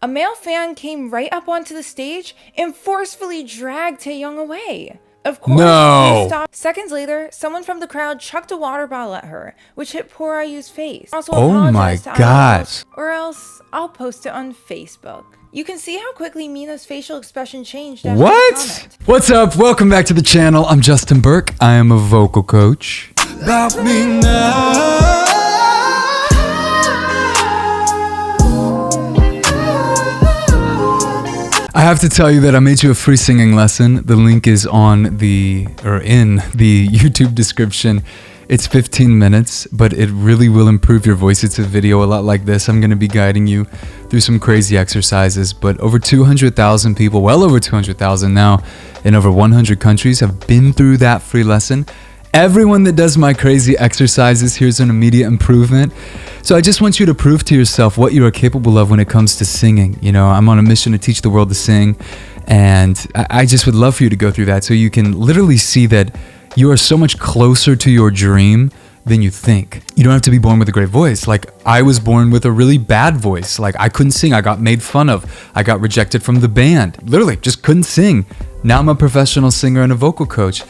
A male fan came right up onto the stage and forcefully dragged Taehyung away. Of course, No. she stopped. Seconds later, someone from the crowd chucked a water bottle at her, which hit poor IU's face. Also Oh my apologized to IU, gosh. or else I'll post it on Facebook. You can see how quickly Mina's facial expression changed after the What? comment. What's up? Welcome back to the channel. I'm Justin Burke. I am a vocal coach. About me now. I have to tell you that I made you a free singing lesson. The link is in the YouTube description. It's 15 minutes, but it really will improve your voice. It's a video a lot like this. I'm going to be guiding you through some crazy exercises, but over 200,000 people, well over 200,000 now, in over 100 countries have been through that free lesson. Everyone that does my crazy exercises, here's an immediate improvement. So I just want you to prove to yourself what you are capable of when it comes to singing. You know, I'm on a mission to teach the world to sing, and I just would love for you to go through that so you can literally see that you are so much closer to your dream than you think. You don't have to be born with a great voice. Like, I was born with a really bad voice. Like, I couldn't sing. I got made fun of. I got rejected from the band. Literally, just couldn't sing. Now I'm a professional singer and a vocal coach.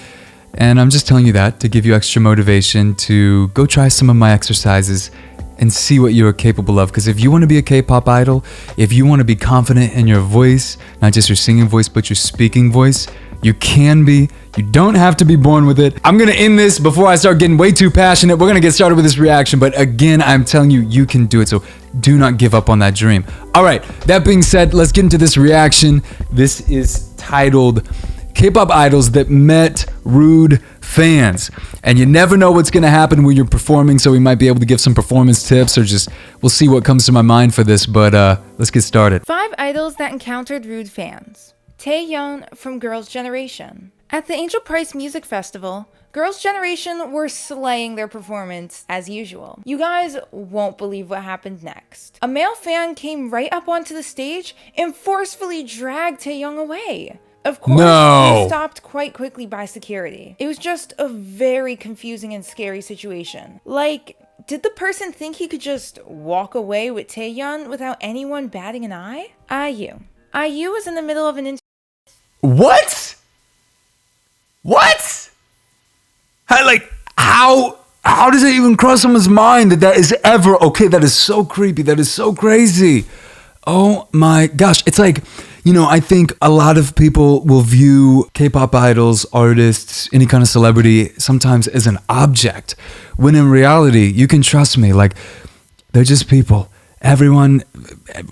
And I'm just telling you that to give you extra motivation to go try some of my exercises and see what you are capable of. Because if you want to be a K-pop idol, if you want to be confident in your voice, not just your singing voice, but your speaking voice, you can be. You don't have to be born with it. I'm going to end this before I start getting way too passionate. We're going to get started with this reaction. But again, I'm telling you, you can do it. So do not give up on that dream. All right. That being said, let's get into this reaction. This is titled K-pop idols that met rude fans. And you never know what's going to happen when you're performing, so we might be able to give some performance tips, or just we'll see what comes to my mind for this. But let's get started. 5 idols that encountered rude fans. Taehyung from Girls' Generation. At the Angel Price Music Festival, Girls' Generation were slaying their performance as usual. You guys won't believe what happened next. A male fan came right up onto the stage and forcefully dragged Taehyung away. Of course, No. he was stopped quite quickly by security. It was just a very confusing and scary situation. Like, did the person think he could just walk away with Taehyung without anyone batting an eye? IU was in the middle of an interview. What? What? How does it even cross someone's mind that is ever okay? That is so creepy. That is so crazy. Oh my gosh. It's like, you know, I think a lot of people will view K-pop idols, artists, any kind of celebrity sometimes as an object, when in reality, you can trust me, like, they're just people. Everyone,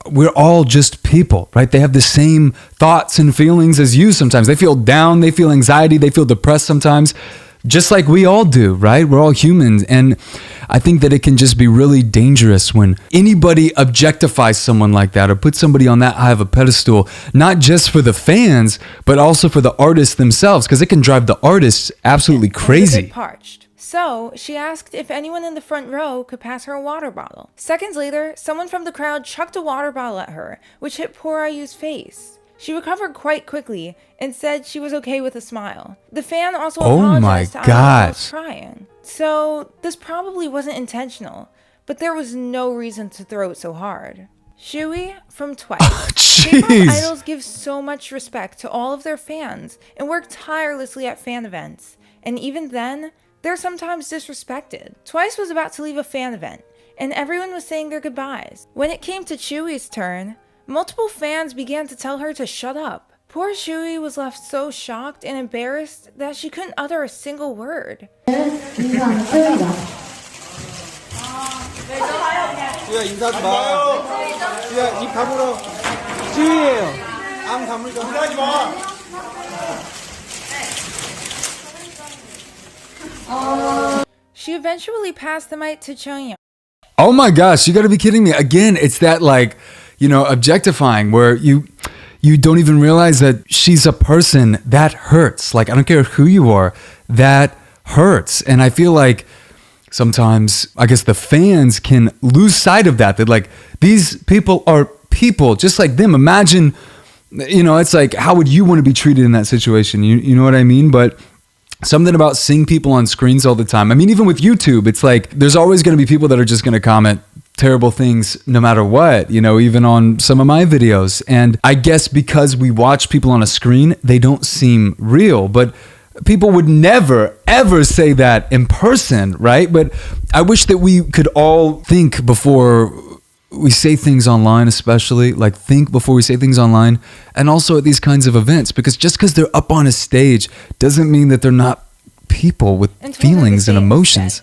we're all just people, right? They have the same thoughts and feelings as you sometimes. They feel down, they feel anxiety, they feel depressed sometimes, just like we all do, right? We're all humans. And I think that it can just be really dangerous when anybody objectifies someone like that or puts somebody on that high of a pedestal, not just for the fans, but also for the artists themselves, because it can drive the artists absolutely crazy. Parched. So she asked if anyone in the front row could pass her a water bottle. Seconds later, someone from the crowd chucked a water bottle at her, which hit poor IU's face. She recovered quite quickly and said she was okay with a smile. The fan also apologized to IU for crying. So this probably wasn't intentional, but there was no reason to throw it so hard. Shui from Twice. K-pop idols give so much respect to all of their fans and work tirelessly at fan events. And even then, they're sometimes disrespected. Twice was about to leave a fan event, and everyone was saying their goodbyes. When it came to Chui's turn, multiple fans began to tell her to shut up. Poor Shui was left so shocked and embarrassed that she couldn't utter a single word. She eventually passed the mic to Choyeon. Oh my gosh, you gotta be kidding me. Again, it's that, like, you know, objectifying where you don't even realize that she's a person. That hurts. Like, I don't care who you are, that hurts. And I feel like sometimes, I guess, the fans can lose sight of that like, these people are people just like them. Imagine, you know, it's like, how would you want to be treated in that situation? You know what I mean? But something about seeing people on screens all the time. I mean, even with YouTube, it's like there's always going to be people that are just going to comment terrible things no matter what, even on some of my videos. And I guess because we watch people on a screen, they don't seem real, but people would never, ever say that in person, right? But I wish that we could all think before we say things online, especially, like think before we say things online, and also at these kinds of events, because just because they're up on a stage doesn't mean that they're not people with feelings and emotions.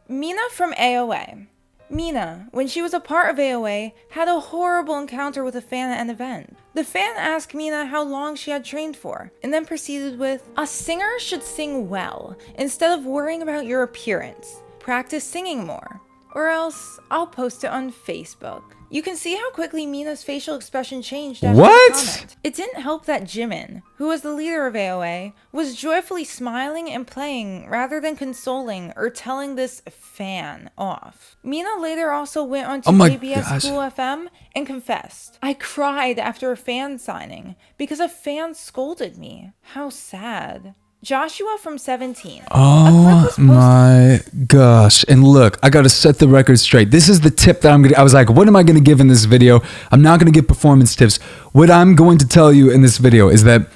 Mina from AOA. Mina, when she was a part of AOA, had a horrible encounter with a fan at an event. The fan asked Mina how long she had trained for, and then proceeded with, "A singer should sing well, instead of worrying about your appearance. Practice singing more, or else I'll post it on Facebook." You can see how quickly Mina's facial expression changed after the comment. It didn't help that Jimin, who was the leader of AOA, was joyfully smiling and playing rather than consoling or telling this fan off. Mina later also went on to JBS Cool FM and confessed, "I cried after a fan signing because a fan scolded me. How sad." Joshua from 17. Oh my gosh. And look, I got to set the record straight. This is the tip that I was like, what am I going to give in this video? I'm not going to give performance tips. What I'm going to tell you in this video is that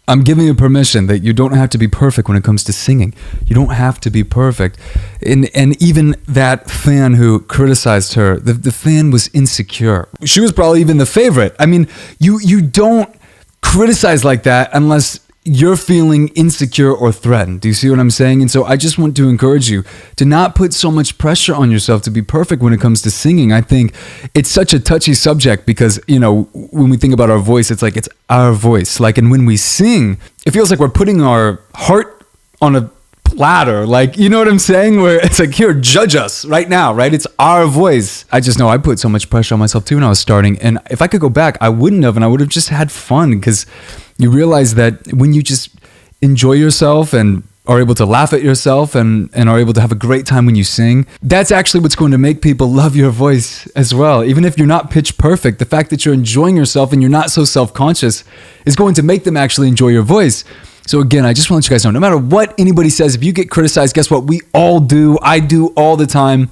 I'm giving you permission that you don't have to be perfect when it comes to singing. You don't have to be perfect. And even that fan who criticized her, the fan was insecure. She was probably even the favorite. I mean, you don't criticize like that unless you're feeling insecure or threatened. Do you see what I'm saying? And so I just want to encourage you to not put so much pressure on yourself to be perfect when it comes to singing. I think it's such a touchy subject because, when we think about our voice, it's like it's our voice. And when we sing, it feels like we're putting our heart on a platter. You know what I'm saying? Where it's like, here, judge us right now, right? It's our voice. I just know I put so much pressure on myself too when I was starting. And if I could go back, I wouldn't have. And I would have just had fun because you realize that when you just enjoy yourself and are able to laugh at yourself and are able to have a great time when you sing, that's actually what's going to make people love your voice as well. Even if you're not pitch perfect, the fact that you're enjoying yourself and you're not so self-conscious is going to make them actually enjoy your voice. So again, I just want to let you guys know, no matter what anybody says, if you get criticized, guess what? We all do. I do all the time.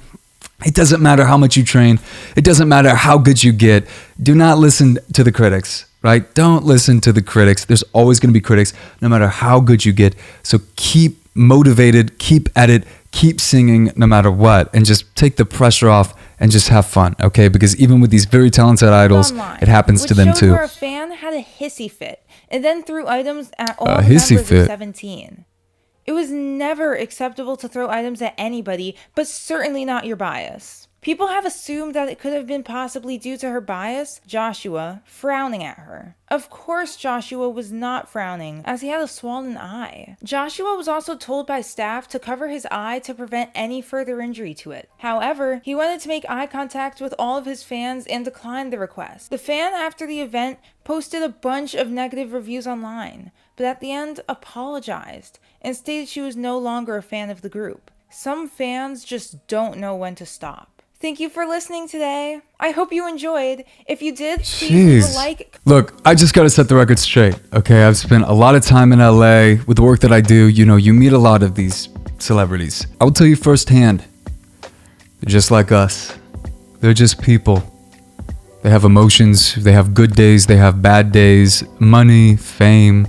It doesn't matter how much you train. It doesn't matter how good you get. Do not listen to the critics. Right? Don't listen to the critics. There's always going to be critics, no matter how good you get. So keep motivated, keep at it, keep singing no matter what, and just take the pressure off and just have fun, okay? Because even with these very talented idols, it happens to them too. Where a fan had a hissy fit and then threw items at all the members of 17. It was never acceptable to throw items at anybody, but certainly not your bias. People have assumed that it could have been possibly due to her bias, Joshua, frowning at her. Of course Joshua was not frowning, as he had a swollen eye. Joshua was also told by staff to cover his eye to prevent any further injury to it. However, he wanted to make eye contact with all of his fans and declined the request. The fan after the event posted a bunch of negative reviews online, but at the end apologized and stated she was no longer a fan of the group. Some fans just don't know when to stop. Thank you for listening today. I hope you enjoyed. If you did, please leave a like. Look, I just got to set the record straight, okay? I've spent a lot of time in LA with the work that I do. You meet a lot of these celebrities. I will tell you firsthand, they're just like us. They're just people. They have emotions. They have good days. They have bad days. Money, fame,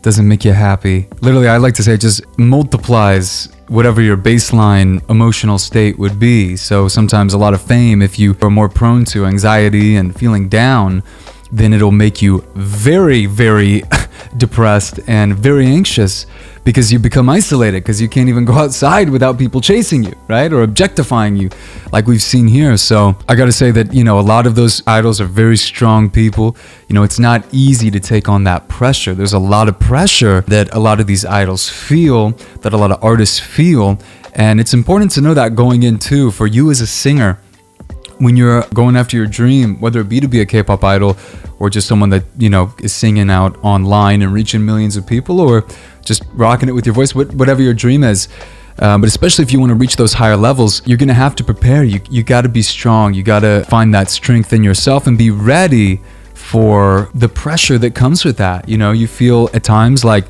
doesn't make you happy. Literally, I like to say it just multiplies whatever your baseline emotional state would be. So sometimes a lot of fame, if you are more prone to anxiety and feeling down, then it'll make you very, very depressed and very anxious because you become isolated because you can't even go outside without people chasing you, right? Or objectifying you like we've seen here. So I got to say that, a lot of those idols are very strong people. It's not easy to take on that pressure. There's a lot of pressure that a lot of these idols feel, that a lot of artists feel. And it's important to know that going in too, for you as a singer, when you're going after your dream, whether it be to be a K-pop idol or just someone that, is singing out online and reaching millions of people, or just rocking it with your voice, whatever your dream is. But especially if you want to reach those higher levels, you're going to have to prepare. You got to be strong. You got to find that strength in yourself and be ready for the pressure that comes with that. You feel at times like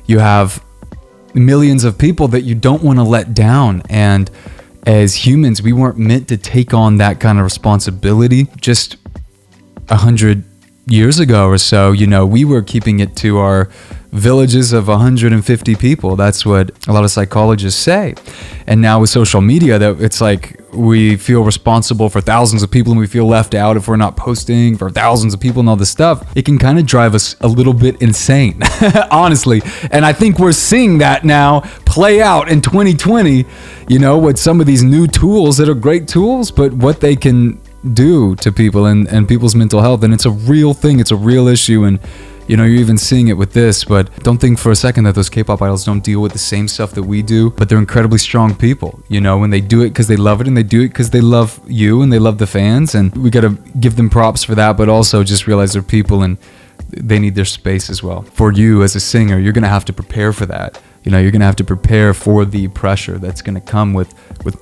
you have millions of people that you don't want to let down. And as humans, we weren't meant to take on that kind of responsibility just 100 years ago or so. You know, we were keeping it to our villages of 150 people. That's what a lot of psychologists say. And now with social media, that it's like we feel responsible for thousands of people and we feel left out if we're not posting for thousands of people and all this stuff. It can kind of drive us a little bit insane, honestly. And I think we're seeing that now play out in 2020, you know, with some of these new tools that are great tools, but what they can do to people and people's mental health. And it's a real thing. It's a real issue. And you know, you're even seeing it with this, but don't think for a second that those K-pop idols don't deal with the same stuff that we do, but they're incredibly strong people, you know, when they do it because they love it and they do it because they love you and they love the fans, and we got to give them props for that, but also just realize they're people and they need their space as well. For you as a singer, you're going to have to prepare for that. You know, you're going to have to prepare for the pressure that's going to come with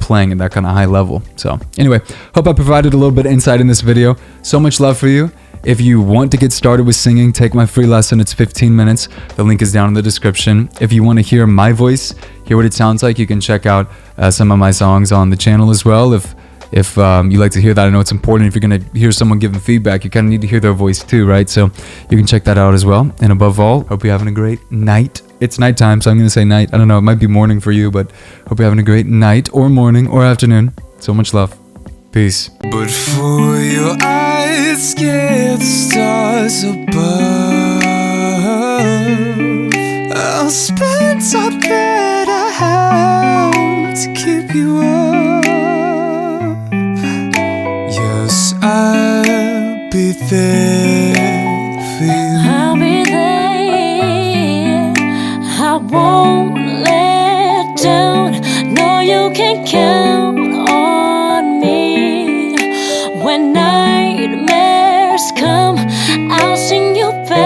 playing at that kind of high level. So anyway, hope I provided a little bit of insight in this video. So much love for you. If you want to get started with singing, take my free lesson. It's 15 minutes. The link is down in the description. If you want to hear my voice, hear what it sounds like, you can check out some of my songs on the channel as well. If you like to hear that, I know it's important. If you're going to hear someone giving feedback, you kind of need to hear their voice too, right? So you can check that out as well. And above all, hope you're having a great night. It's nighttime, so I'm going to say night. I don't know, it might be morning for you, but hope you're having a great night or morning or afternoon. So much love. Peace. But for your eyes, scare the stars above. I'll spend all that I have to keep you up. Yes, I'll be there for you. I'll be there. I won't let down. No, you can count.